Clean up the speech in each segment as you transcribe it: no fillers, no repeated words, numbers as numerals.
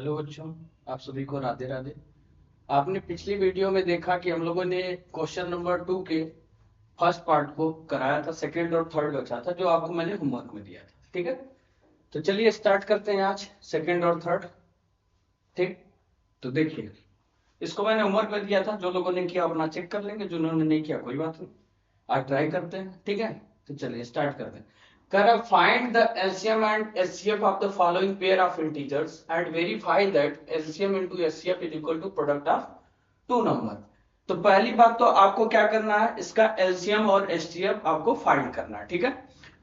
Hello बच्चों, आप सभी को राधे राधे। आपने पिछली वीडियो में देखा कि हम लोगों ने क्वेश्चन नंबर 2 के फर्स्ट पार्ट को कराया था, सेकंड और थर्ड बचा था जो आपको मैंने होमवर्क में दिया था। ठीक है, तो चलिए स्टार्ट करते हैं आज सेकंड और थर्ड। ठीक, तो देखिए, इसको मैंने होमवर्क में दिया था, जो लोगों ने किया अपना चेक कर लेंगे, जिन्होंने नहीं किया कोई बात नहीं, आज ट्राई करते हैं। ठीक है, तो चलिए स्टार्ट करते हैं। कर find the LCM and HCF of the following pair of integers and verify that LCM into HCF is equal to product of two number. तो पहली बात तो आपको क्या करना है, इसका एलसीएम और एचसीएफ आपको फाइंड करना है। ठीक है,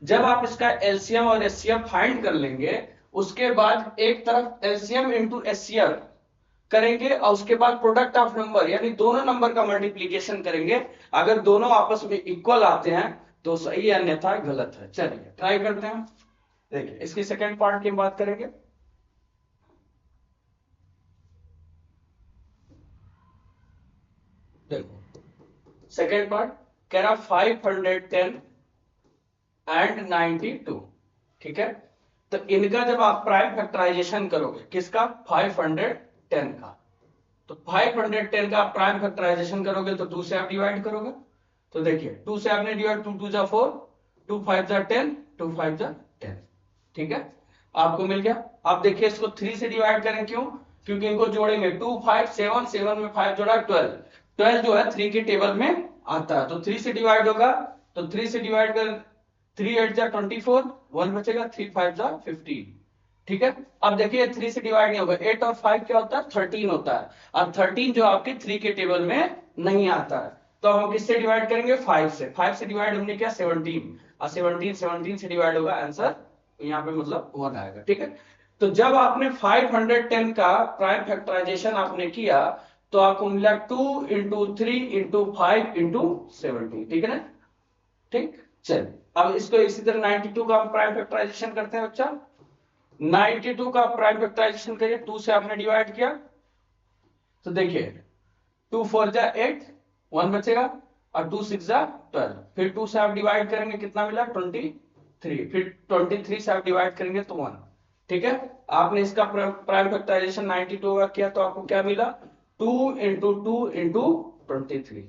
जब आप इसका एलसीएम और एचसीएफ फाइंड कर लेंगे, उसके बाद एक तरफ एलसीएम इंटू एचसीएफ करेंगे और उसके बाद प्रोडक्ट ऑफ नंबर यानी दोनों नंबर का मल्टीप्लीकेशन करेंगे। अगर दोनों आपस में इक्वल आते हैं तो सही है, अन्यथा गलत है। चलिए ट्राई करते हैं। देखिए, इसकी सेकेंड पार्ट की बात करेंगे। देखो, सेकेंड पार्ट कह रहा 510 एंड 92। ठीक है, तो इनका जब आप प्राइम फैक्टराइजेशन करोगे, किसका, 510 का, तो 510 का आप प्राइम फैक्टराइजेशन करोगे तो 2 से आप डिवाइड करोगे। तो देखिए, 2 से आपने डिवाइड, 2 2 जा 4, 2 5 जा 10, 2 5 जा 10। ठीक है, आपको मिल गया। आप देखिए, इसको 3 से डिवाइड करें, क्यों, क्योंकि इनको जोड़ेंगे, 2 5 7, 7 में 5 जोड़ा 12, 12 जो है 3 के टेबल में आता है, तो 3 से डिवाइड होगा। तो 3 से डिवाइड कर, 3 8 जा 24, 1 बचेगा, 3 5 जा 15। ठीक है, अब देखिए 3 से डिवाइड नहीं होगा, 8 और 5 क्या होता है, 13 होता है, और 13 जो आपके 3 के टेबल में नहीं आता है, तो हम किससे डिवाइड करेंगे, 5 से। 5 से डिवाइड हमने किया 17, और 17 से डिवाइड होगा, आंसर यहाँ पे मतलब 1 आएगा। ठीक है, तो जब आपने 510 का प्राइम फैक्टराइजेशन आपने किया, तो आपको मिला 2 इंटू 3 इंटू 5 इंटू 17। ठीक है ना, ठीक। चलिए, अब इसको इसी तरह 92 का हम प्राइम फैक्टराइजेशन करते हैं बच्चा। 92 का प्राइम फैक्टराइजेशन करिए, 2 से आपने डिवाइड किया, तो देखिए 2 4 जा 8, 1 बचेगा, और 2 6 जा 12, फिर 2 से आप डिवाइड करेंगे, कितना मिला, 23, फिर 23 से आप डिवाइड करेंगे तो 1। ठीक है, आपने इसका प्राइम फैक्टराइजेशन 92 का किया, तो आपको क्या मिला, 2 इंटू 2 इंटू 23।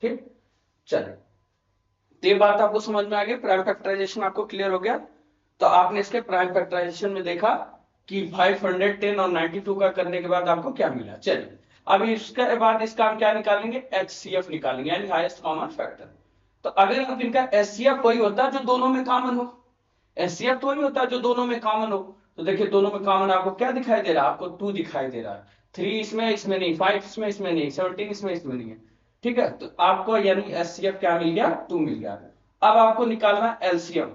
ठीक, चलिए, तो ये बात आपको समझ में आ गई, प्राइम फैक्टराइजेशन आपको क्लियर हो गया। तो आपने इसके प्राइम फैक्टराइजेशन में देखा कि 510 और 92 का करने के बाद आपको क्या मिला। चलिए, अब इसके बाद इसका हम क्या निकालेंगे, एचसीएफ निकालेंगे, यानी हाईएस्ट कॉमन फैक्टर। तो अगर आप इनका एचसीएफ वही होता है जो दोनों में कॉमन हो, एचसीएफ तो वही होता है जो दोनों में कॉमन हो। तो देखिए, दोनों में कॉमन आपको क्या दिखाई दे रहा है, आपको 2 दिखाई दे रहा है, 3 इसमें, इसमें नहीं, 5 इसमें, इसमें नहीं, 17 इसमें, इसमें नहीं है। ठीक है, तो आपको यानी एचसीएफ क्या मिल गया, 2 मिल गया। अब आपको निकालना एलसीएम।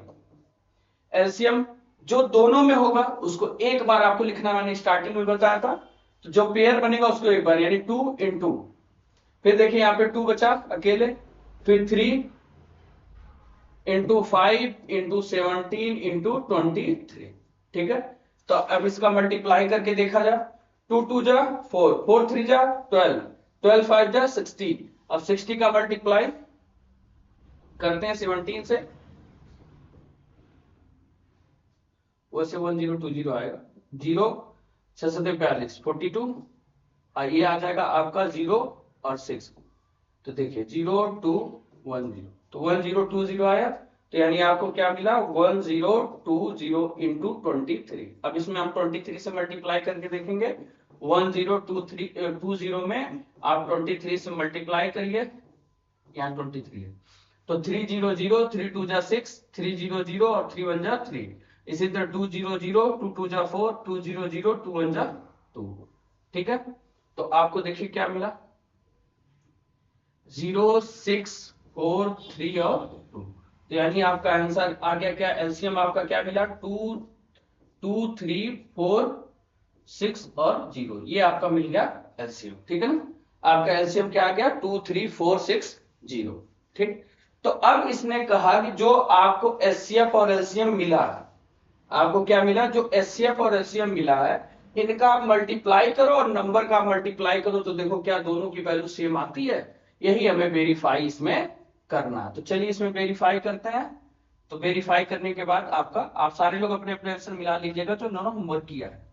एलसीएम जो दोनों में होगा उसको एक बार आपको लिखना, मैंने स्टार्टिंग में बताया था, तो जो पेयर बनेगा उसको एक बार, यानी 2 इंटू, फिर देखिए यहाँ पे 2 बचा अकेले, फिर 3 इंटू 5 इंटू 17 इंटू 23। ठीक है, तो अब इसका मल्टीप्लाई करके देखा जा, 2 2 जा 4, 4 3 जा 12, 12 5 जा 16। अब 60 का मल्टीप्लाई करते हैं 17 से, वैसे 1020 आएगा, 0 6 7 42 42, और ये आ जाएगा आपका 0 और 6। तो देखिए 0 2 1 0, तो 1020 आया, तो यानी आपको क्या मिला, 1020 इंटू 23। अब इसमें हम 23 से मल्टीप्लाई करके देखेंगे, 1020 में आप 23 से मल्टीप्लाई करिए, यहाँ 23 है, तो 300, 3 2 जा 6, 300 और 3 1 जा 3, इसी तरह 200, 2 2 जा 4, 200, 2 1 जा 2। ठीक है, तो आपको देखिए क्या मिला, 0 6 4 3 और 2, तो यानी आपका आंसर आ गया क्या, एलसीएम आपका क्या मिला, 2 2 3 4 6 और 0, ये आपका मिल गया एलसीएम। ठीक है ना, आपका एलसीएम क्या आ गया, 2 3 4 6 0। ठीक, तो अब इसने कहा कि जो आपको एचसीएफ और एलसीएम मिला है, आपको क्या मिला, जो एचसीएफ और एलसीएम मिला है, इनका आप मल्टीप्लाई करो और नंबर का मल्टीप्लाई करो, तो देखो क्या दोनों की वैल्यू सेम आती है। यही हमें वेरीफाई इसमें करना है, तो चलिए इसमें वेरीफाई करते हैं। तो वेरीफाई करने के बाद आपका, आप सारे लोग अपने अपने आंसर मिला लीजिएगा जो उन्होंने होमवर्क किया है।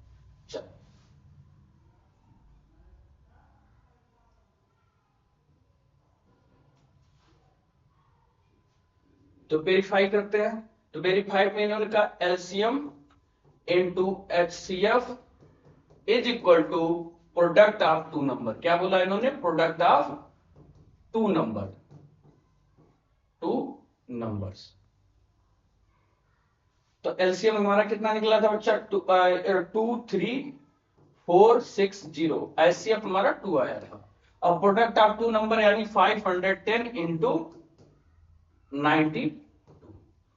चलो तो वेरीफाई करते हैं। तो वेरीफाई में इन्होंने कहा LCM into HCF is equal to product of two number. क्या बोला इन्होंने? Product of two number, two numbers. तो एलसीएम हमारा कितना निकला था बच्चा? 23460। एचसीएफ हमारा 2 आया था। और प्रोडक्ट ऑफ टू नंबर यानी 510 इंटू 90।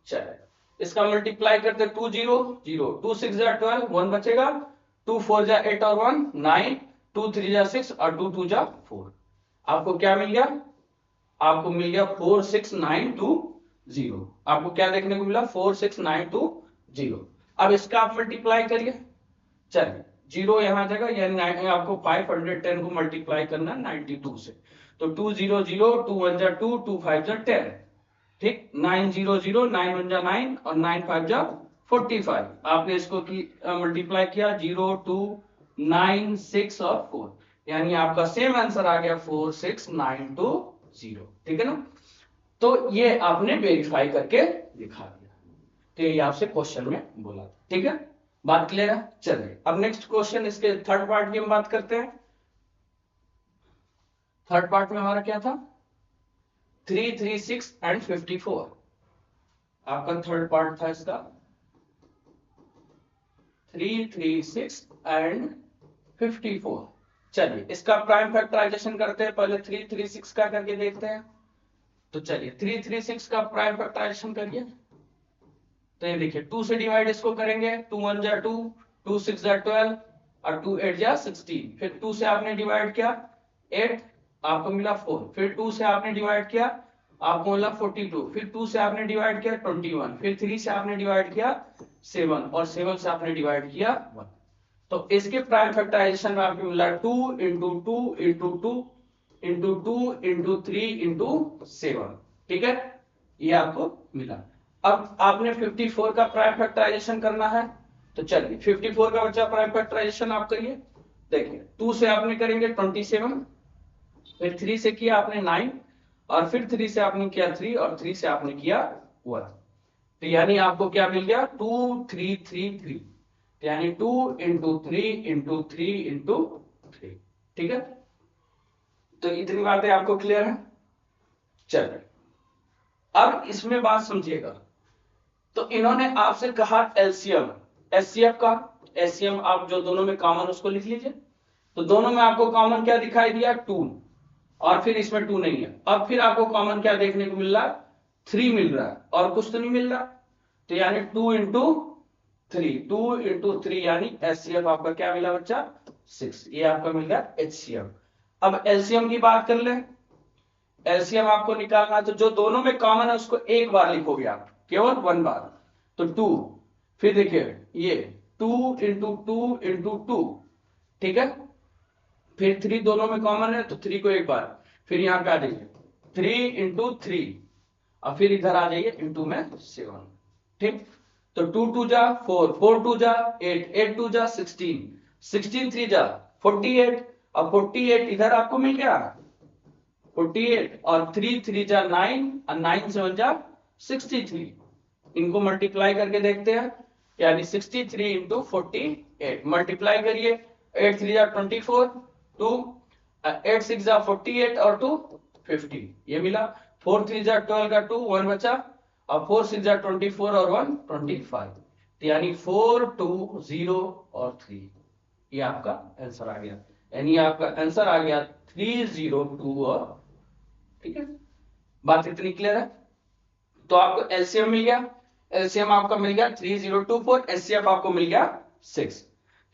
चले इसका मल्टीप्लाई करते 2 0 0, 2 6 जा 12, 1 बचेगा, 2 4 जा 8 और 1 9, 2 3 जा 6 और 2 2 जा 4। आपको क्या मिल गया? आपको मिल गया 46920। आपको क्या देखने को मिला? 46920। अब इसका आप मल्टीप्लाई करिए। चलिए जीरो यहां आ जाएगा, यानी आपको 510 को मल्टीप्लाई करना 92 से। तो 2 0 0, 2 1 जा 2, 2 5 जा 10, ठीक। 9 0 0, 9 1 जा 9 और 9 5 जा 45। आपने इसको मल्टीप्लाई किया 0 2 9 6 और 4, यानी आपका सेम आंसर आ गया 46920। ठीक है ना? तो ये आपने वेरीफाई करके दिखा दिया। तो ये आपसे क्वेश्चन में बोला। ठीक है, बात क्लियर है? चलिए अब नेक्स्ट क्वेश्चन, इसके थर्ड पार्ट की हम बात करते हैं। थर्ड पार्ट में हमारा क्या था? 336 एंड 54। आपका थर्ड पार्ट था इसका 336 एंड 54। चलिए इसका प्राइम फैक्टराइजेशन करते हैं। पहले 336 का करके देखते हैं। तो चलिए 336 का प्राइम फैक्टराइजेशन करिए। तो ये देखिए 2 से डिवाइड इसको करेंगे, 2 1 जा 2, 2 6 जा 12 और 2 8 जा 16। फिर 2 से आपने डिवाइड किया 8, आपको मिला 4। फिर 2 से आपने डिवाइड किया, आपको मिला 42। फिर 2 से आपने डिवाइड किया 21। फिर 3 से आपने डिवाइड किया 7 और 7 से आपने डिवाइड किया 1। तो इसके प्राइम फैक्टराइजेशन में आपको मिला 2 into 2 into 2 into 2 into 3 into 7। ठीक है, ये आपको मिला। अब आपने 54 का प्राइम फैक्टराइजेशन करना है। तो चलिए 54 का बच्चा प्राइम फैक्टराइजेशन आप करिए। देखिए 2 से आपने करेंगे 27, फिर 3 से किया आपने 9 और फिर 3 से आपने किया 3 और 3 से आपने किया 1। तो यानी आपको क्या मिल गया? 2 3 3 3, यानी 2 इंटू 3 इंटू 3 इंटू 3। ठीक है, तो इतनी बातें आपको क्लियर है? चलिए अब इसमें बात समझिएगा। तो इन्होंने आपसे कहा एलसीएम, एचसीएफ का एलसीएम आप जो दोनों में कॉमन उसको लिख लीजिए। तो दोनों में आपको कॉमन क्या दिखाई दिया? 2, और फिर इसमें 2 नहीं है। अब फिर आपको कॉमन क्या देखने को मिल रहा है? 3 मिल रहा है, और कुछ तो नहीं मिल रहा। तो यानी 2 इंटू 3, 2 इंटू 3 यानी एचसीएफ आपका क्या मिला बच्चा? 6। ये आपका मिल गया एचसीएफ। अब एलसीएम की बात कर ले। एलसीएम आपको निकालना है, तो जो दोनों में कॉमन है उसको एक बार लिखोगे आप, केवल 1 बार। तो 2, फिर देखिए ये 2 इंटू 2 इंटू 2। ठीक है, फिर 3 दोनों में कॉमन है तो 3 को एक बार, फिर यहां पे आ जाइए 3 इंटू 3 और फिर इधर आ जाइए इंटू में 7। ठीक, तो 2 2 जा 4, 4 2 जा 8, 8 2 जा 16, 16 3 जा 48 और 48 इधर आपको मिल गया 48 और 3 3 जा 9 और 9 7 जा 63। इनको मल्टीप्लाई करके देखते हैं, यानी 63 इंटू 48 मल्टीप्लाई करिए। 8 3 जा 24, 2 8 6 जा 48 और 2 50, ये मिला। 4 3 जा 12 का 2 1 बचा, और 4 6 जा 24 और 1 25। तो यानी 4 2 0 और 3, ये आपका आंसर आ गया। यानी आपका आंसर आ गया 302 और। ठीक है, बात इतनी क्लियर है? तो आपको एलसीएम मिल गया। एलसीएम आपका मिल गया 3024, एचसीएफ आपको मिल गया 6।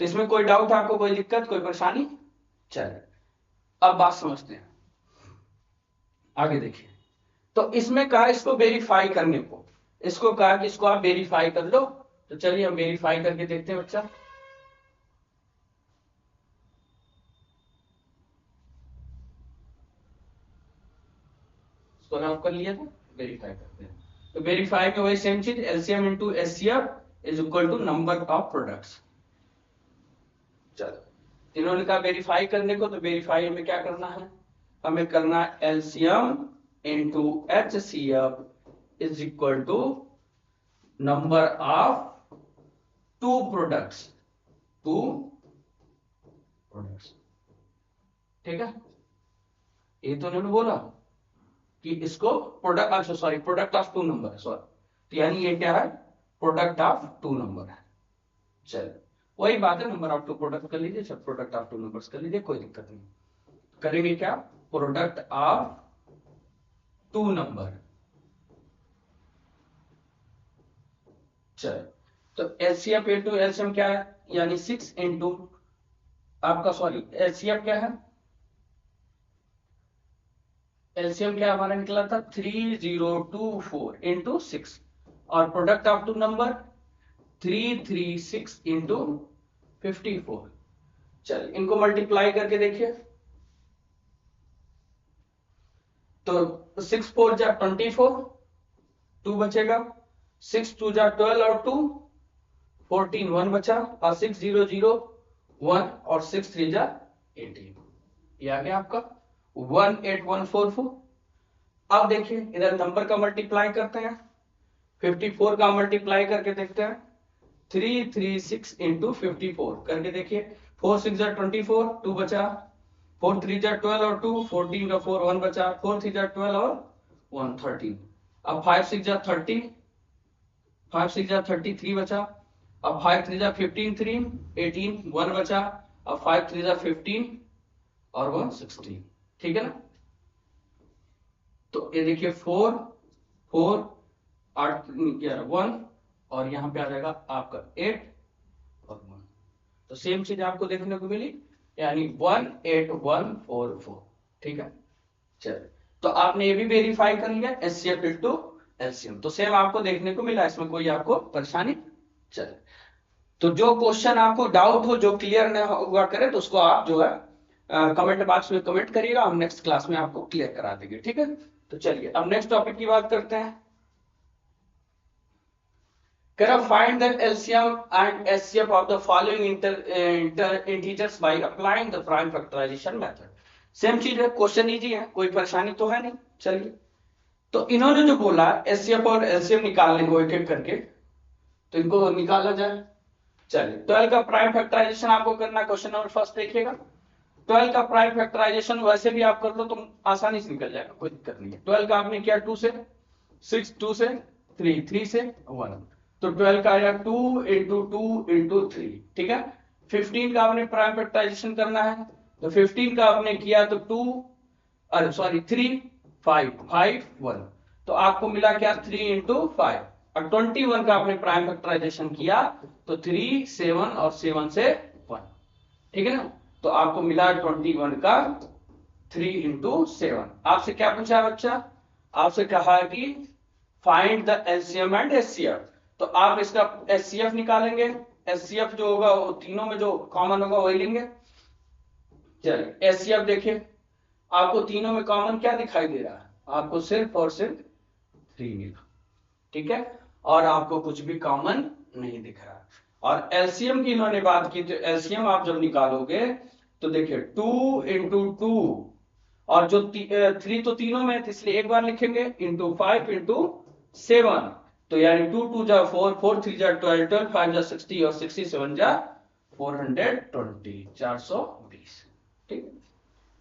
तो इसमें कोई डाउट आपको, कोई दिक्कत, कोई परेशानी? चलिए अब बात समझते हैं, आगे देखिए। तो इसमें कहा इसको वेरीफाई करने को, इसको कहा कि इसको आप वेरीफाई कर लो। तो चलिए हम वेरीफाई करके देखते हैं बच्चा। इसको हम कर लिया था, वेरीफाई करते हैं। तो वेरीफाई में वही सेम चीज, LCM into HCF is equal to number of products. चलो इन्होंने कहा वेरीफाई करने को, तो वेरीफाई में क्या करना है, हमें करना है LCM into HCF is equal to number of two products, ठीक है। ये तो उन्होंने बोला कि इसको प्रोडक्ट, अच्छा sorry, product of two number है, सॉरी, तो यानी ये क्या है, प्रोडक्ट ऑफ टू नंबर है। चलो वही बात है, नंबर ऑफ टू प्रोडक्ट कर लीजिए, सब प्रोडक्ट ऑफ टू नंबर्स कर लीजिए, कोई दिक्कत नहीं। करेंगे क्या, प्रोडक्ट ऑफ टू नंबर। चलो तो एचसीएफ इंटू एलसीएम क्या है, यानी 6 इंटू आपका, सॉरी एचसीएफ क्या है, एलसीएम क्या हमारा निकला था 3024 इंटू 6, और product of two number 336 into 54। चल इनको मल्टीप्लाई करके देखिए, तो 6 4 जा 24, 2 बचेगा, 6 2 जा 12 और 2 14, 1 बचा, और 6 0 0 1 और 6 3 जा 18, ये आ गया आपका 18144। अब देखिए इधर नंबर का मल्टीप्लाई करते हैं, 54 का मल्टीप्लाई करके देखते हैं, 336 इंटू 54 करके देखिए, 4 6 जा 24, 2 बचा, 4 3 जा 12 और 2 14 का 4 1 बचा, 4 3 जा 12 और 1 13, अब 5 6 जा 30, 5 6 जा 33 बचा, अब 5 3 जा 15 3 18 1 बचा, अब 5 3 जा 15 और 1 16, ठीक है ना। तो ये देखिए 4 4 8 11 1, और यहां पे आ जाएगा आपका 8 और 1, तो सेम चीज आपको देखने को मिली, यानी 18144, ठीक है। चलिए तो आपने ये भी वेरीफाई कर लिया एचसीएफ इंटू एलसीएम, तो सेम आपको देखने को मिला, इसमें कोई आपको परेशानी। चलिए तो जो क्वेश्चन आपको डाउट हो, जो क्लियर न हुआ करे, तो उसको आप जो है कमेंट बॉक्स में कमेंट करिएगा, हम नेक्स्ट क्लास में आपको क्लियर करा देंगे, ठीक है। तो चलिए अब नेक्स्ट टॉपिक की बात करते हैं। Find the LCM and HCF of the following integers by applying the prime factorization method। Same चीज है, क्वेश्चन इजी है, कोई परेशानी तो है नहीं। चलिए तो इन्होंने जो बोला एचसीएफ और एलसीएम निकालने को एक एक करके, तो इनको निकाला जाए। चलिए 12 का प्राइम फैक्टराइजेशन आपको करना, क्वेश्चन नंबर फर्स्ट देखिएगा। 12 का प्राइम फैक्टराइजेशन वैसे भी आप कर लो तो आसानी से निकल जाएगा, कोई दिक्कत नहीं है। 12 का आपने किया 2 से 6, 2 से 3, 3 से 1, तो 12 का आया 2 इंटू 2 इंटू 3, ठीक है। 15 का आपने प्राइम फैक्टराइजेशन करना है, तो 15 का आपने किया तो 2, अरे सॉरी 3 5 5 1, तो आपको मिला क्या 3 इंटू 5, और 21 का आपने प्राइम फैक्टराइजेशन किया तो 3 7 और 7 से 1, ठीक है ना। तो आपको मिला 21 का 3 इंटू 7। आपसे क्या पूछा बच्चा, आपसे कहा कि find the LCM and HCF, तो आप इसका एचसीएफ निकालेंगे, एचसीएफ जो होगा वो तीनों में जो कॉमन होगा वही लेंगे। चलिए एचसीएफ देखिए, आपको तीनों में कॉमन क्या दिखाई दे रहा है, आपको सिर्फ और सिर्फ 3 मिला, ठीक है, और आपको कुछ भी कॉमन नहीं दिख रहा। और एलसीएम की इन्होंने बात की, तो एलसीएम आप जब निकालोगे तो देखिए 2 इंटू 2, और जो 3 तो तीनों में है, इसलिए एक बार लिखेंगे, इंटू 5 इंटू 7, तो यानी 2 2 जा 4, 4 3 जा 12, 12 5 जा 60, और 67 जा 420, 420, ठीक।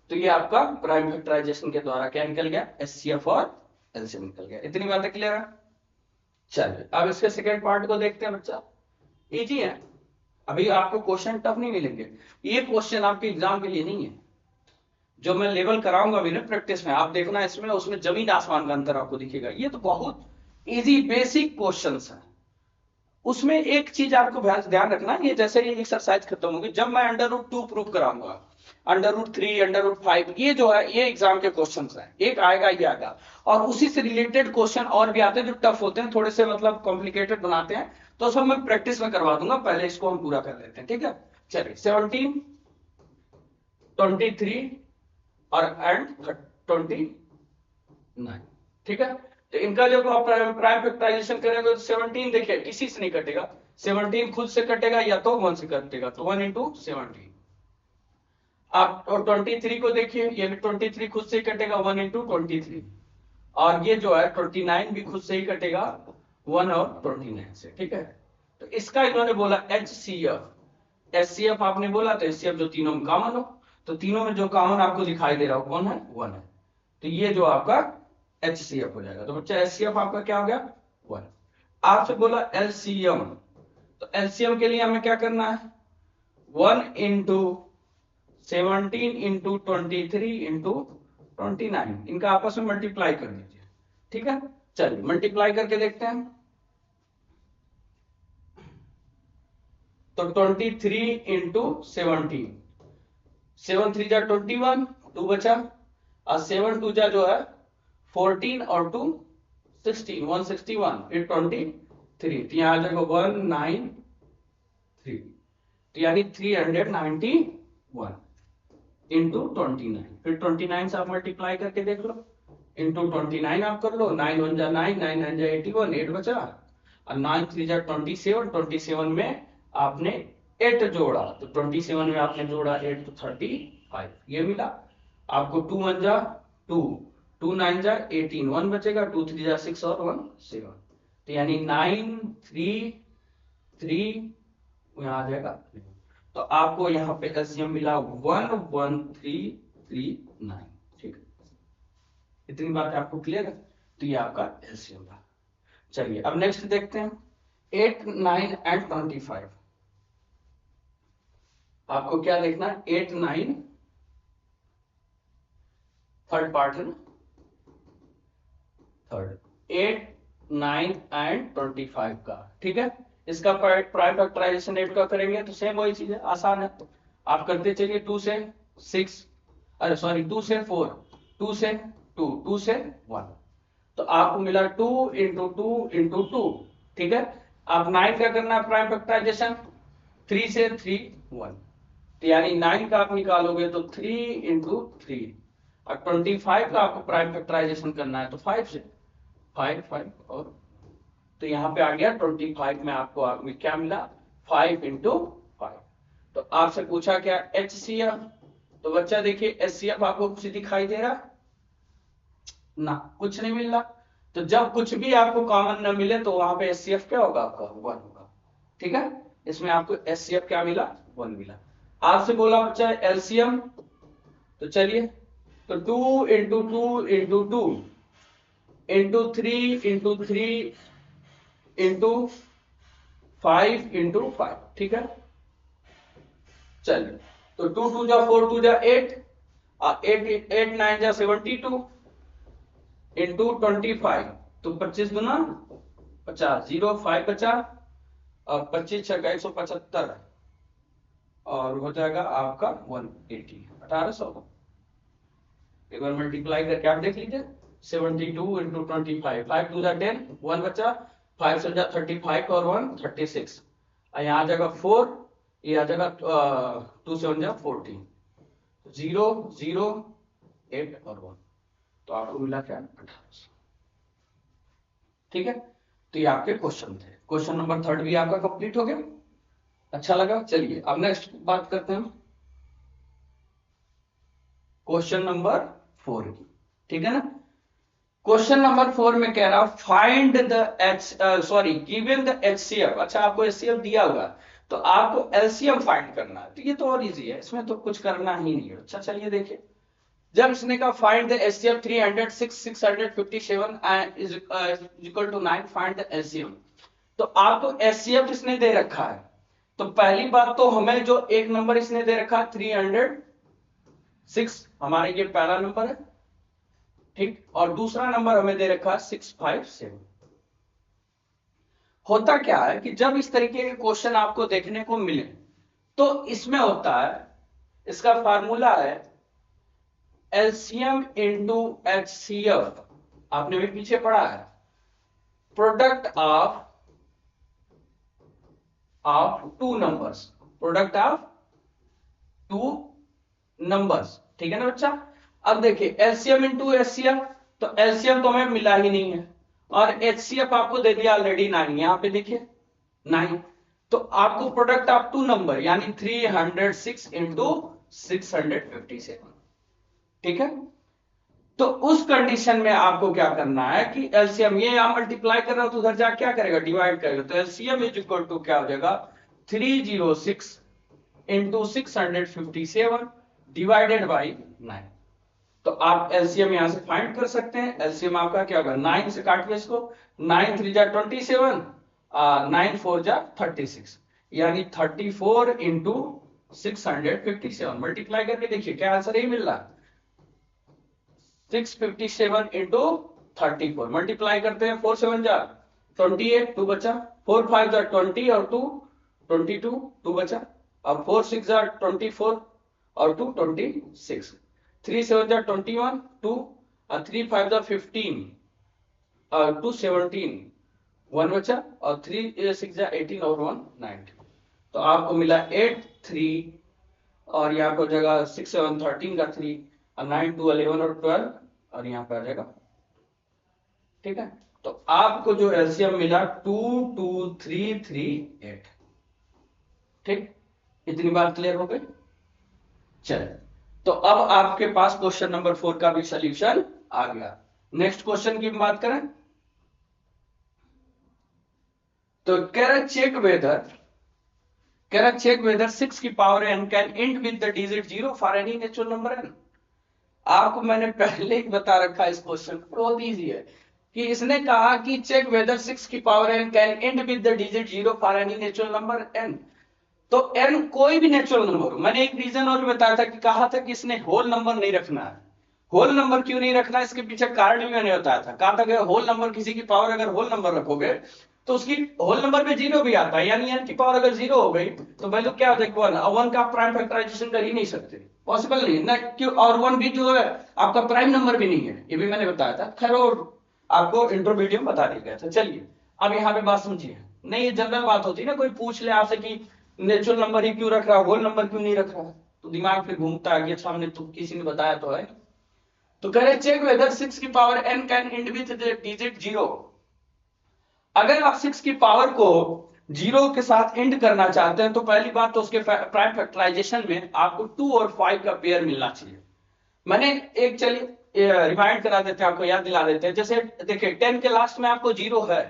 तो ये आपका प्राइम फैक्टराइजेशन के द्वारा क्या निकल गया, एचसीएफ और एलसीएम निकल गया। इतनी बातें क्लियर है। चलिए अब इसके सेकेंड पार्ट को देखते हैं बच्चा, इजी है, अभी आपको क्वेश्चन टफ नहीं मिलेंगे, ये क्वेश्चन आपके एग्जाम के लिए नहीं है, जो मैं लेवल कराऊंगा अभी ना प्रैक्टिस में, आप देखना इसमें उसमें जमीन आसमान का अंतर आपको दिखेगा। ये तो बहुत इजी बेसिक क्वेश्चंस है। उसमें एक चीज आपको ध्यान रखना, ये जैसे ये एक्सरसाइज खत्म होगी, जब मैं √2 प्रूव कराऊंगा, √3 √5, ये जो है ये एग्जाम के क्वेश्चंस हैं, एक आएगा ये आएगा, और उसी से रिलेटेड क्वेश्चन और भी आते हैं जो टफ होते हैं, थोड़े से मतलब कॉम्प्लिकेटेड बनाते हैं, तो सब मैं प्रैक्टिस में करवा दूंगा, पहले इसको हम पूरा कर लेते हैं, ठीक है। चलिए 17 23 और एंड 29, ठीक है। तो इनका जब आप प्राइम फैक्टराइजेशन करेंगे तो 17 देखिए किसी से नहीं कटेगा, 17 खुद से कटेगा या तो 1 से कटेगा, तो 1 इंटू 17। आप और 23 को देखिए, ये भी 23 खुद से ही कटेगा, 1 इंटू 23। और ये जो है 29 भी खुद से ही कटेगा 1 और 29 से, ठीक है। तो इसका इन्होंने बोला HCF, HCF आपने बोला तो HCF जो तीनों में कॉमन हो, तो तीनों में जो कॉमन आपको दिखाई दे रहा हो कौन है, 1 है, तो ये जो आपका HCF हो जाएगा। तो बच्चा HCF आपका क्या हो गया, 1। आपसे बोला LCM, तो LCM के लिए हमें क्या करना है, 1 इंटू 17 इंटू 23 इंटू 29, इनका आपस में मल्टीप्लाई कर दीजिए, ठीक है। चलिए मल्टीप्लाई करके देखते हैं। तो 23 इंटू 17, 7 3 जा 21, 2 बचा, और 7 2 जा जो है 14 और 2 16, 161 फिर 23, तो यहाँ आ जाएगा 193, तो यानी 391 इंटू 29, फिर 29 से आप मल्टीप्लाई करके देख लो, इंटू 29 आप कर लो, 9 1 जा 9, 9 9 जा 81, 8 बचा, और 9 3 जा 27, 27 में आपने 8 जोड़ा, तो 27 में आपने जोड़ा 8 तो 35, ये मिला आपको। 2 1 जा 2, 2 9 जा 18, 1 बचेगा, 2 3 जा 6 और 1 7, तो यानी 9 3 3 यहाँ आ जाएगा। तो आपको यहाँ पे एलसीएम मिला 11339, ठीक है। इतनी बात आपको क्लियर है, तो ये आपका एलसीएम था। चलिए अब नेक्स्ट देखते हैं 8 9 एंड 25। आपको क्या देखना है, 8 9 थर्ड पार्ट है ना, थर्ड 8 9 एंड 25 का, ठीक है। इसका प्राइम फैक्टराइजेशन 8 का करेंगे तो सेम वही चीज है, आसान है। आप करते चलिए 2 से 6, अरे सॉरी 2 से 4, 2 से 2, 2 से 1, तो आपको मिला 2 इंटू 2 इंटू 2, ठीक है। आप 9 का करना है प्राइम फैक्टराइजेशन, 3 से 3 1, तो यानी 9 का आप निकालोगे तो 3 इंटू 3, और 25 का आपको प्राइम फैक्टराइजेशन करना है तो 5 से 5 5, और तो यहाँ पे आ गया 25 में आपको क्या मिला 5 इंटू 5। तो आपसे पूछा क्या HCF, तो बच्चा देखिए HCF आपको कुछ दिखाई दे रहा ना, कुछ नहीं मिल रहा। तो जब कुछ भी आपको कॉमन न मिले तो वहां पे HCF क्या होगा आपका 1 होगा, ठीक है। इसमें आपको HCF क्या मिला 1 मिला। आपसे बोला बच्चा LCM, तो चलिए तो 2 into 2 into 2 into 3 into 3 into 5 into 5, ठीक है। चलिए तो 2 2 जा 4 2 जा 8, 8 9 जा 72 इंटू 25, तो 25 दूना 50, 0 5 बचा, और 25 छक्का 175, और हो जाएगा आपका 180 1800। एक बार मल्टीप्लाई करके आप देख लीजिए 72 इंटू 25, 5 2 जा 10, 1 बचा, 5 से जा 35 और 1 36, यहाँ आ जाएगा 4, ये आ जाएगा 2 7 जा 14, 0 0 8 और 1, तो आपको मिला क्या 1800, ठीक है। तो ये आपके क्वेश्चन थे। क्वेश्चन नंबर 3 भी आपका कंप्लीट हो गया, अच्छा लगा। चलिए अब नेक्स्ट बात करते हैं क्वेश्चन नंबर 4 की, ठीक है ना। क्वेश्चन नंबर 4 में कह रहा find the given the HCF। अच्छा आपको HCF दिया हुआ तो आपको LCM फाइंड करना है, तो ये तो और इजी है, इसमें तो कुछ करना ही नहीं है। अच्छा चलिए देखिए, जब इसने कहा find the HCF 306 657 is equal to 9, find the LCM, तो आपको HCF इसने दे रखा है। तो पहली बात तो हमें जो एक नंबर इसने दे रखा है 306, हमारे ये पहला नंबर है, ठीक, और दूसरा नंबर हमें दे रखा है 657। होता क्या है कि जब इस तरीके के क्वेश्चन आपको देखने को मिले तो इसमें होता है, इसका फार्मूला है LCM इंटू HCF, आपने भी पीछे पढ़ा है, product of two numbers, product of two numbers, ठीक है ना बच्चा। अब देखिए LCM इंटू HCF, तो LCM तो हमें मिला ही नहीं है, और HCF आपको दे दिया ऑलरेडी 9, यहाँ पे देखिए 9, तो आपको प्रोडक्ट ऑफ टू नंबर यानी 306 इंटू 657, ठीक है। तो उस कंडीशन में आपको क्या करना है कि एलसीएम, ये आप मल्टीप्लाई कर रहे हो तो उधर जा क्या करेगा, डिवाइड करेगा, तो एलसीएम इज इक्वल टू क्या हो जाएगा 306 इंटू 657 डिवाइडेड बाई 9। तो आप एलसीएम यहां से फाइंड कर सकते हैं। एलसीएम आपका क्या होगा, 9 से काटिए इसको, 9 3 जा 27, 9 4 जा 36, यानी 34 इंटू 657 मल्टीप्लाई करके देखिए क्या आंसर ही मिल रहा है, 657 इंटू 34 मल्टीप्लाई करते हैं, 4 7 जा 28, 2 बचा, 4 5 जा 20 और 2 22, 2 बचा, अब 4 6 जा 24 और 2 26, 3 7 जा 21, 2 और 3 5 जा 15 और 2 17, 1 बचा, और 3 6 जा 18 और 1 19। तो आपको मिला 8 3, और यहाँ पर जगह 6 7 13 का 3 और 9 2 11 और 12, और यहाँ पे आ जाएगा, ठीक है। तो आपको जो एलसीएम मिला 22338, ठीक, इतनी बात क्लियर हो गई। चले, तो अब आपके पास क्वेश्चन नंबर 4 का भी सॉल्यूशन आ गया। नेक्स्ट क्वेश्चन की बात करें तो कह रहा चेक वेदर 6 की power n can and with the digit 0 for any natural number n। आपको मैंने पहले ही बता रखा है इस क्वेश्चन, बहुत इजी है कि इसने कहा कि चेक वेदर 6 की power n can and with the digit 0 for any natural number n। तो n कोई भी नेचुरल नंबर हो। मैंने एक रीजन और भी बताया था कि कहा था कि इसने होल नंबर नहीं रखना है। होल नंबर क्यों नहीं रखना, इसके पीछे कारण भी मैंने बताया था। कहा था कि होल नंबर, किसी की पावर अगर होल नंबर रखोगे तो उसकी होल नंबर में 0 भी आता है, यानी n की पावर अगर 0 हो गई तो वैल्यू क्या हो जाएगी 1। 1 का प्राइम फैक्टराइजेशन कर ही नहीं सकते, पॉसिबल नहीं ना, क्यों, और 1 भी जो है आपका प्राइम नंबर भी नहीं है, ये भी मैंने बताया था। खैर और आपको इंट्रो वीडियो में बता दिया गया था। चलिए अब यहाँ पे बात समझिए, नहीं ये जनरल बात होती है ना, कोई पूछ ले आपसे कि नेचुरल नंबर ही क्यों रख रहा है, होल नंबर क्यों नहीं रख रहा है, तो दिमाग फिर घूमता है कि अच्छा हमने तो किसी ने बताया तो है। तो कह रहे चेक वेदर 6 की power n can and with the digit 0। अगर आप 6 की पावर को 0 के साथ एंड करना चाहते हैं तो पहली बात तो उसके प्राइम फैक्टराइजेशन में आपको 2 और 5 का पेयर मिलना चाहिए। मैंने एक, चलिए रिमाइंड करा देते हैं, आपको याद दिला देते हैं। जैसे देखिए 10 के लास्ट में आपको 0 है,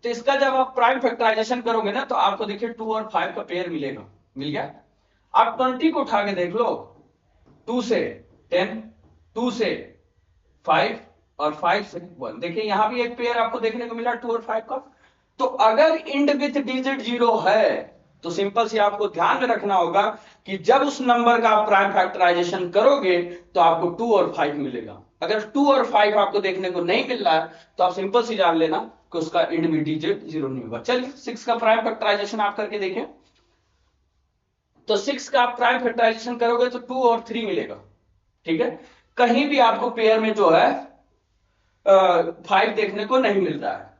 तो इसका जब आप प्राइम फैक्टराइजेशन करोगे ना तो आपको देखिए 2 और 5 का पेयर मिलेगा, मिल गया। आप 20 को उठा के देख लो, 2 से 10, 2 से 5 और 5 से 1, देखिए यहां भी एक पेयर आपको देखने को मिला 2 और 5 का। तो अगर इंड विथ डिजिट 0 है तो सिंपल से आपको ध्यान में रखना होगा कि जब उस नंबर का आप प्राइम फैक्टराइजेशन करोगे तो आपको 2 और 5 मिलेगा। अगर 2 और 5 आपको देखने को नहीं मिल रहा है तो आप सिंपल से जान लेना कि उसका इंड विथ डिजिट 0 नहीं होगा। चलिए 6 का प्राइम फैक्टराइजेशन आप करके देखें, तो 6 का आप प्राइम फैक्टराइजेशन करोगे तो 2 और 3 मिलेगा, ठीक है। कहीं भी आपको पेयर में जो है 5 देखने को नहीं मिल रहा है।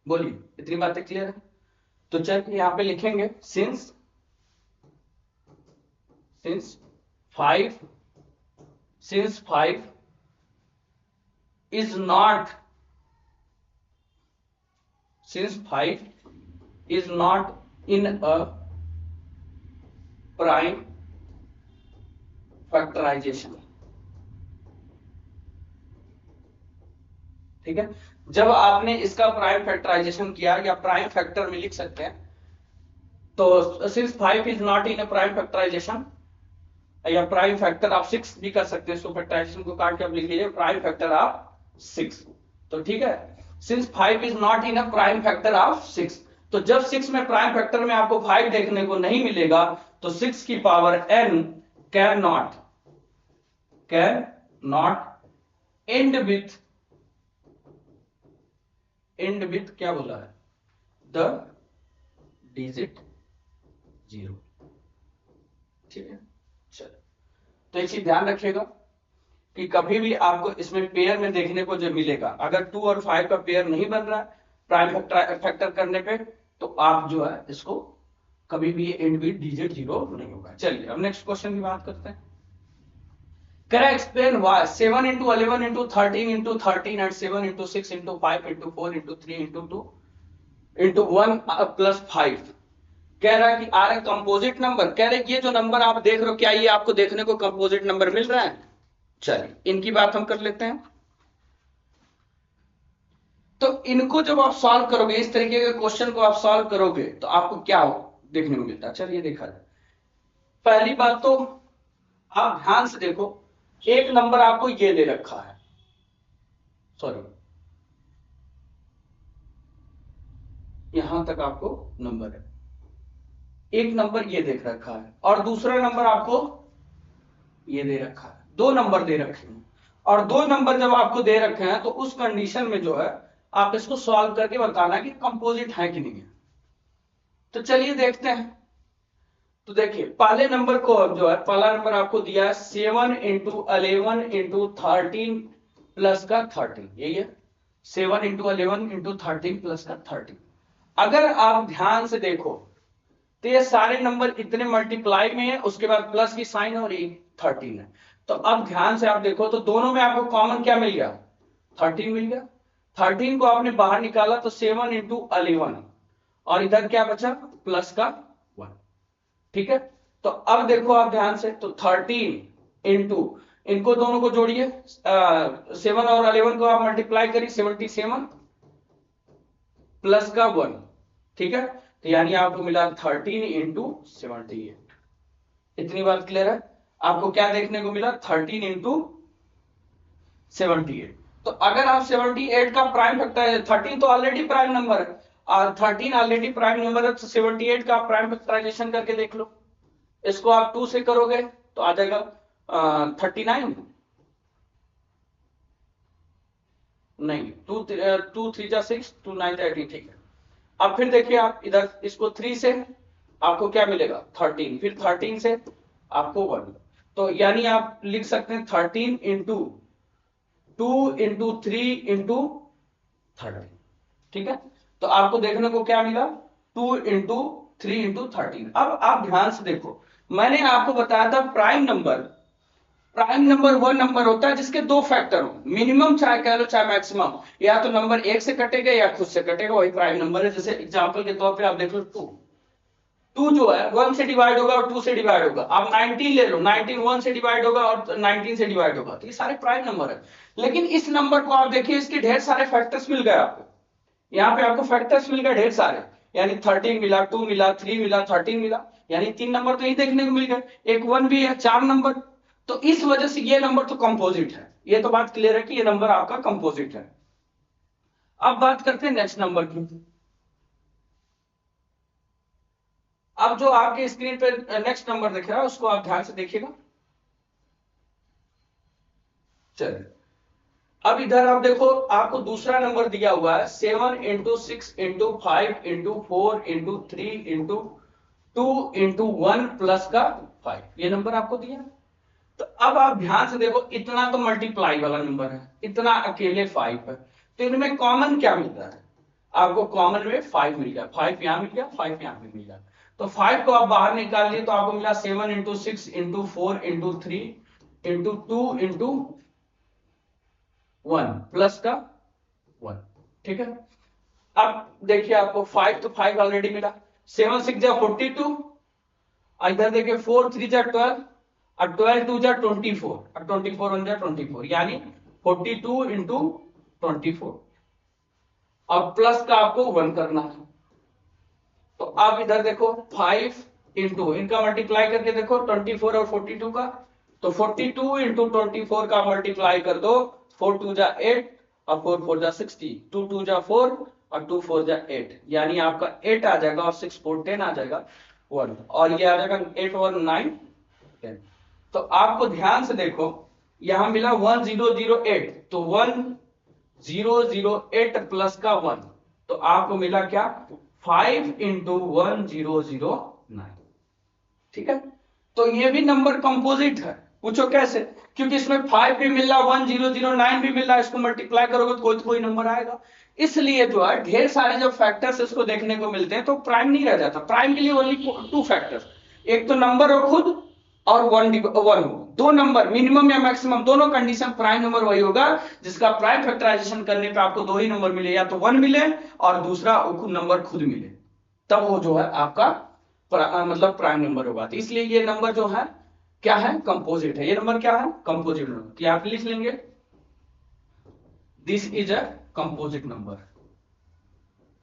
बोलिए इतनी बातें क्लियर है? तो चलिए यहां पे लिखेंगे since 5 is not in a prime factorization, ठीक है। जब आपने इसका प्राइम फैक्टराइजेशन किया, या प्राइम फैक्टर में लिख सकते हैं, तो since 5 is not in a prime factorization, या प्राइम फैक्टर आप 6 भी कर सकते हैं, इसको फैक्टराइजेशन को काट के आप लिख लीजिए प्राइम फैक्टर ऑफ 6, तो ठीक है। Since 5 is not in a prime factor of 6, तो जब 6 में प्राइम फैक्टर में आपको 5 देखने को नहीं मिलेगा तो 6 की power n can not and with क्या बोला है, द डिजिट 0, ठीक है। चलो तो एक चीज ध्यान रखिएगा कि कभी भी आपको इसमें पेयर में देखने को जो मिलेगा, अगर 2 और 5 का पेयर नहीं बन रहा है प्राइम फैक्टर करने पे, तो आप जो है इसको कभी भी एंड विथ डिजिट 0 नहीं होगा। चलिए अब नेक्स्ट क्वेश्चन की बात करते हैं। कह रहा explain why 7 into 11 into 13 into 13 and 7 into 6 into 5 into 4 into 3 into 2 into 1 plus 5। कह रहा है कि आ रहा कंपोजिट नंबर। कह रहे ये जो नंबर आप देख रहे हो क्या ये आपको देखने को कंपोजिट नंबर मिल रहा है? चलिए इनकी बात हम कर लेते हैं। तो इनको जब आप सॉल्व करोगे, इस तरीके के क्वेश्चन को आप सॉल्व करोगे तो आपको क्या देखने को मिलता है? चलिए देखा जाए। पहली बात तो आप ध्यान से देखो, एक नंबर आपको ये दे रखा है, सॉरी यहां तक आपको नंबर है, एक नंबर ये देख रखा है और दूसरा नंबर आपको ये दे रखा है। दो नंबर दे रखे हैं और दो नंबर जब आपको दे रखे हैं तो उस कंडीशन में जो है आप इसको सॉल्व करके बताना कि कंपोजिट है कि नहीं है। तो चलिए देखते हैं। तो देखिए पहले नंबर को जो है, पहला नंबर आपको दिया है 7 into 11 into 13 प्लस का 13, यही है 7 into 11 into 13 प्लस का 13। अगर आप ध्यान से देखो तो ये सारे नंबर इतने मल्टीप्लाई में है, उसके बाद प्लस की साइन और एक 13 है। तो अब ध्यान से आप देखो तो दोनों में आपको कॉमन क्या मिल गया? 13 मिल गया। 13 को आपने बाहर निकाला तो 7 into 11 और इधर क्या बचा? प्लस का 1। ठीक है, तो अब देखो आप ध्यान से, तो 13 इंटू इनको दोनों को जोड़िए, 7 और 11 को आप मल्टीप्लाई करिए, 77 प्लस का 1। ठीक है, तो यानी आपको मिला 13 इंटू 78। इतनी बात क्लियर है? आपको क्या देखने को मिला? 13 इंटू 78। तो अगर आप 78 का प्राइम फैक्टर, 13 तो ऑलरेडी प्राइम नंबर है और 13 ऑलरेडी प्राइम नंबर है, तो 78 का प्राइम फैक्टराइजेशन करके देख लो। इसको आप 2 से करोगे तो आ जाएगा 39, नहीं 2 3 जा 6, 2 9 जा 18। ठीक है, अब फिर देखिए आप इधर इसको 3 से आपको क्या मिलेगा? 13, फिर 13 से आपको 1। तो यानी आप लिख सकते हैं 13 इंटू 2 इंटू 3 इंटू 13। ठीक है, तो आपको देखने को क्या मिला? 2 इंटू 3 इंटू 13। अब आप ध्यान से देखो, मैंने आपको बताया था प्राइम नंबर वो नंबर होता है जिसके दो फैक्टर हो, मिनिमम चाहे कह लो चाहे मैक्सिमम, या तो नंबर एक से कटेगा या खुद से कटेगा, वही प्राइम नंबर है। जैसे एग्जांपल के तौर पे आप देख लो 2 जो है 1 से डिवाइड होगा और 2 से डिवाइड होगा। आप 19 ले लो, 19 1 से डिवाइड होगा और 19 से डिवाइड होगा। तो ये सारे प्राइम नंबर है। लेकिन इस नंबर को आप देखिए, इसके ढेर सारे फैक्टर्स मिल गए आपको। यहाँ पे आपको फैक्टर्स मिल गए ढेर सारे, यानी 13 मिला, 2 मिला, 3 मिला, 13 मिला, यानी 3 नंबर तो यही देखने को मिल गए, एक 1 भी है, 4 नंबर। तो इस वजह से ये नंबर तो कंपोजिट है। ये तो बात क्लियर है कि ये नंबर आपका कंपोजिट है। अब बात करते हैं नेक्स्ट नंबर की। अब जो आपके स्क्रीन पे नेक्स्ट नंबर दिख रहा है उसको आप ध्यान से देखिएगा। चलिए अब इधर आप देखो, आपको दूसरा नंबर दिया हुआ है 7 into 6 into 5 into 4 into 3 into 2 into 1 plus का 5, ये नंबर आपको दिया। तो अब आप ध्यान से देखो, इतना तो मल्टीप्लाई वाला नंबर है, इतना अकेले 5 है, तो इनमें कॉमन क्या मिल रहा है? आपको कॉमन में 5 मिल गया, 5 यहां मिल गया, 5 यहां पे मिल गया। तो 5 को आप बाहर निकाल लिए तो आपको मिला 7 into 6 into 4 into 3 into 2 into 1 plus का 1। ठीक है, अब देखिए आपको 5 तो 5 ऑलरेडी मिला, 7 6 जा 42, इधर देखिए 4 3 जा 12 और 12 2 जा 24 और 24 1 जा 24, यानी 42 इंटू 24 और प्लस का आपको 1 करना है। तो आप इधर देखो 5 इंटू इनका मल्टीप्लाई करके देखो 24 और 42 का, तो 42 इंटू 24 का मल्टीप्लाई कर दो, 4 2 जा 8 और 4 4 जा 60, 2 2 जा 4 और 2 4 जा 8, यानी आपका 8 आ जाएगा और 6 4 10 आ जाएगा 1, और ये आ जाएगा 8 1 9 10। तो आपको ध्यान से देखो, यहां मिला 1008, तो 1008 प्लस का 1, तो आपको मिला क्या? 5 इंटू 1009। ठीक है, तो ये भी नंबर कंपोजिट है। पूछो कैसे? क्योंकि इसमें 5 भी मिल रहा, 1009 भी मिल रहा, इसको मल्टीप्लाई करोगे तो कोई नंबर आएगा। इसलिए जो है ढेर सारे जब फैक्टर्स इसको देखने को मिलते हैं तो प्राइम नहीं रह जाता। प्राइम के लिए ओनली 2 फैक्टर्स, एक तो नंबर हो खुद और 1 हो, दो नंबर मिनिमम या मैक्सिमम दोनों कंडीशन, प्राइम नंबर वही होगा जिसका प्राइम फैक्टराइजेशन करने पे आपको दो ही नंबर मिले, या तो 1 मिले और दूसरा नंबर खुद मिले, तब वो जो है आपका मतलब प्राइम नंबर होगा। तो इसलिए ये नंबर जो है क्या है, कंपोजिट है। ये नंबर क्या है, कंपोजिट नंबर। तो आप लिख लेंगे this is a composite number,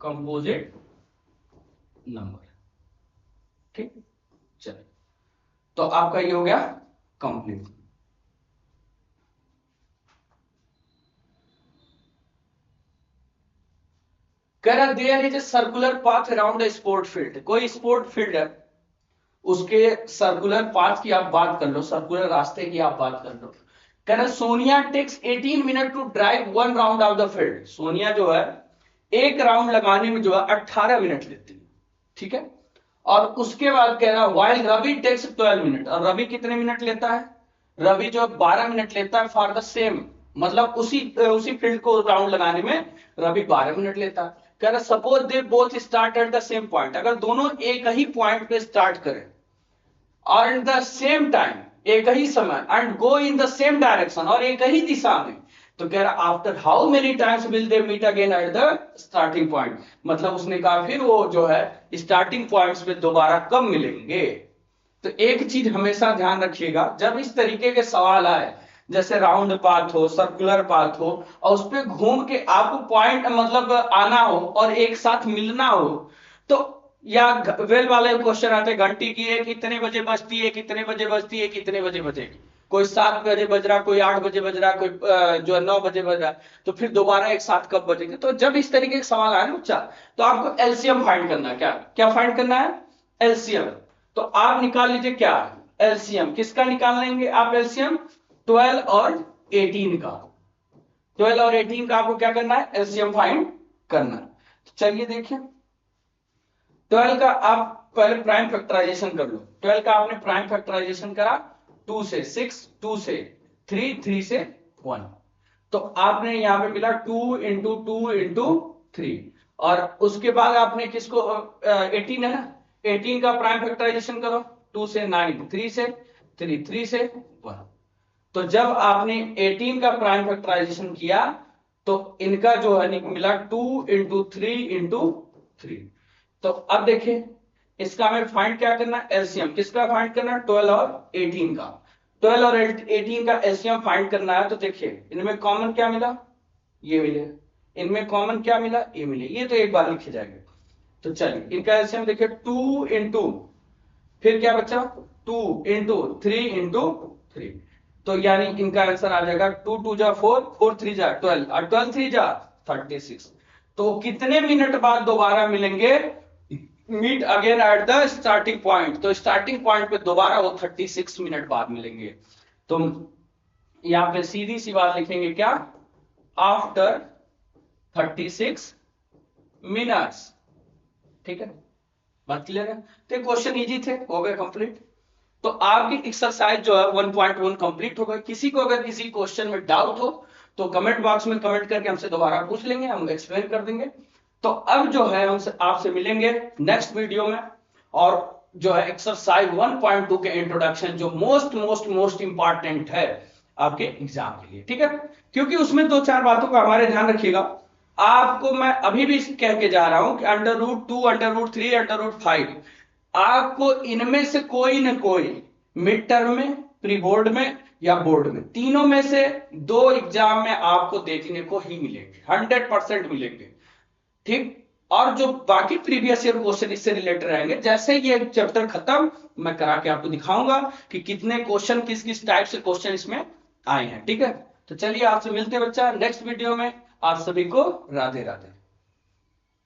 composite number. ठीक, चलिए तो आपका ये हो गया कंप्लीट। कह रहा there is a circular path around a sport field, कोई स्पोर्ट फील्ड है, उसके सर्कुलर पाथ की आप बात कर लो, सर्कुलर रास्ते की आप बात कर लो। कह रहा Sonia takes 18 minute to drive 1 round of the field, Sonia जो है एक राउंड लगाने में जो है 18 मिनट लेती है, ठीक है। और उसके बाद कह रहा व्हाइल रवि टेक्स 12 मिनट, और रवि कितने मिनट लेता है, रवि जो 12 मिनट लेता है फॉर द सेम, मतलब उसी फील्ड को राउंड लगाने में रवि 12 मिनट लेता है। कह रहा suppose they both start at the same point, अगर दोनों एक ही पॉइंट पे स्टार्ट करें और इन द सेम टाइम, एक ही समय, and go in the same direction, और एक ही दिशा में, तो कह रहा after how many times will they meet again at the starting point, मतलब उसने कहा फिर वो जो है स्टार्टिंग पॉइंट्स पे दोबारा कब मिलेंगे। तो एक चीज हमेशा ध्यान रखिएगा, जब इस तरीके के सवाल आए, जैसे राउंड पाथ हो, सर्कुलर पाथ हो, और उस पर घूम के आपको पॉइंट मतलब आना हो और एक साथ मिलना हो, तो या वेल वाले क्वेश्चन आते, घंटी की एक कितने बजे बजती है, कितने बजे बजती है, कितने बजे बजेगी, कोई 7 बजे बज रहा, कोई 8 बजे बज रहा, कोई जो है 9 बजे बज रहा, तो फिर दोबारा एक साथ कब बजेंगे। तो जब इस तरीके के सवाल आए ना बच्चा, तो आपको एलसीएम फाइंड करना है। क्या क्या फाइंड करना है, एलसीएम। तो आप निकाल लीजिए क्या एलसीएम, किसका निकाल लेंगे आप एलसीएम, 12 और 18 का, 12 और 18 का आपको क्या करना है, एलसीएम फाइंड करना है। चलिए देखिए 12 का आप पहले प्राइम फैक्टराइजेशन कर लो। 12 का आपने प्राइम फैक्टराइजेशन करा 2 से 6, 2 से 3, 3 से 1, तो आपने यहां पे मिला 2 इंटू 2 इंटू 3, और उसके बाद आपने किसको 18 है ना, 18 का प्राइम फैक्टराइजेशन करो, 2 से 9, 3 से 3, 3 से 1। तो जब आपने 18 का प्राइम फैक्टराइजेशन किया तो इनका जो है मिला 2 इंटू 3 इंटू 3। तो अब देखिए इसका हमें फाइंड क्या करना है, एलसीएम किसका फाइंड करना है, 12 और 18 का, 12 और 18 का एलसीएम फाइंड करना है। तो देखिए इनमें कॉमन क्या मिला, ये मिले, इनमें कॉमन क्या मिला, ये मिले, ये तो एक बार लिखे जाएंगे। तो चलिए इनका एलसीएम देखिए 2 इंटू फिर क्या बचा 2 इंटू 3 इंटू 3, तो यानी इनका आंसर आ जाएगा 2 2 जा 4, 4 3 जा 12 और 12 3 जा 36। तो कितने मिनट बाद दोबारा मिलेंगे, meet again at the starting point, तो स्टार्टिंग पॉइंट पे दोबारा वो 36 मिनट बाद मिलेंगे। तो यहां पे सीधी सी बात लिखेंगे क्या, आफ्टर 36 मिनट्स। ठीक है, बात क्लियर है। तो क्वेश्चन इजी थे, हो गए कंप्लीट। तो आपकी एक्सरसाइज जो है 1.1 कंप्लीट हो गई। किसी को अगर किसी क्वेश्चन में डाउट हो तो कमेंट बॉक्स में कमेंट करके हमसे दोबारा पूछ लेंगे, हम एक्सप्लेन कर देंगे। तो अब जो है हम आपसे मिलेंगे नेक्स्ट वीडियो में, और जो है एक्सरसाइज 1.2 के इंट्रोडक्शन, जो मोस्ट इंपॉर्टेंट है आपके एग्जाम के लिए। ठीक है, क्योंकि उसमें 2-4 बातों का हमारे ध्यान रखिएगा। आपको मैं अभी भी कह के जा रहा हूं कि √2, √3, √5, आपको इनमें से कोई ना कोई मिड टर्म में, प्री बोर्ड में या बोर्ड में, तीनों में से 2 एग्जाम में आपको देखने को ही मिलेंगे, 100% मिलेंगे। ठीक, और जो बाकी प्रीवियस ईयर क्वेश्चन इससे रिलेटेड रहेंगे, जैसे ये चैप्टर खत्म मैं करा के आपको दिखाऊंगा कि कितने क्वेश्चन किस किस टाइप से क्वेश्चन इसमें आए हैं। ठीक है, तो चलिए आपसे मिलते हैं बच्चा नेक्स्ट वीडियो में। आप सभी को राधे राधे।